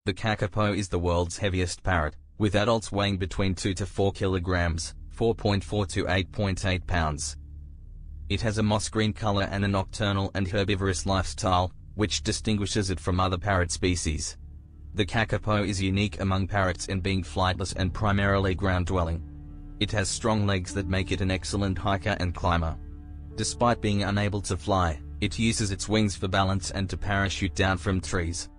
The kakapo is the world's heaviest parrot, with adults weighing between 2 to 4 kilograms, 4.4 to 8.8 pounds. It has a moss-green color and a nocturnal and herbivorous lifestyle, which distinguishes it from other parrot species. The kakapo is unique among parrots in being flightless and primarily ground-dwelling. It has strong legs that make it an excellent hiker and climber. Despite being unable to fly, it uses its wings for balance and to parachute down from trees.